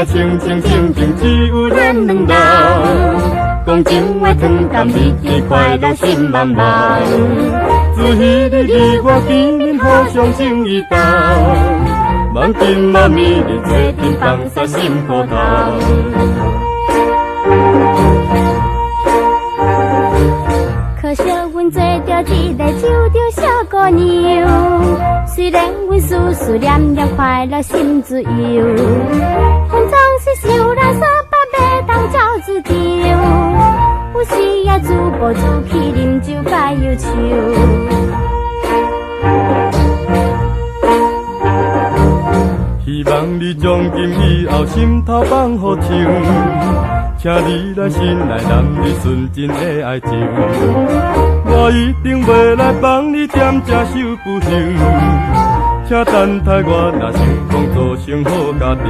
清清静静，只有咱两人。讲情话糖淡，日子快乐心茫茫。自彼日你我见面，互相情意重。望今嘛暝日做阵放煞心苦痛。可惜阮做着一个守着小姑娘，虽然阮思思念念快乐心自由。阮总是想咱说别要当照子场，有时也自暴自弃，啉酒甲忧愁。希望你从今以后心头放好情，请你来信来让你纯真的爱情。我一定袂来帮你点这首不幸，请等待我若成功做成好家庭。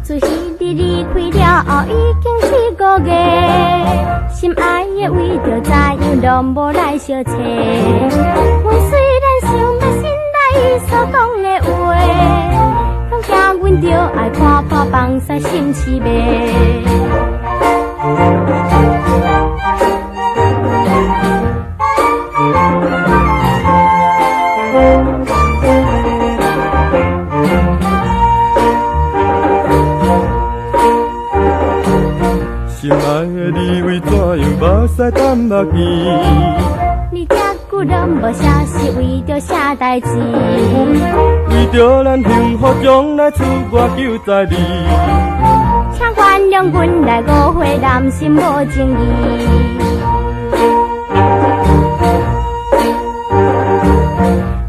自彼日离开了后，已经4个月，心爱的为着怎样都无来相找。阮虽然想要信赖伊所讲的话，恐怕阮着爱破破放煞心痴迷。心爱的你为怎样目屎淡目见？你这久拢无消息，为着啥代志？为着咱幸福将来，出我求在你。请原谅阮来误会，男心无情义。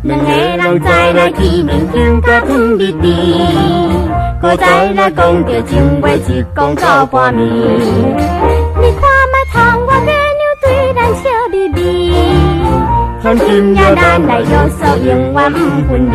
两个人再来见面，情甲糖蜜甜。搁再来讲着情话，一讲到半暝。你看卖窗外月亮对咱笑眯眯，看今夜咱来约束，永远不分离。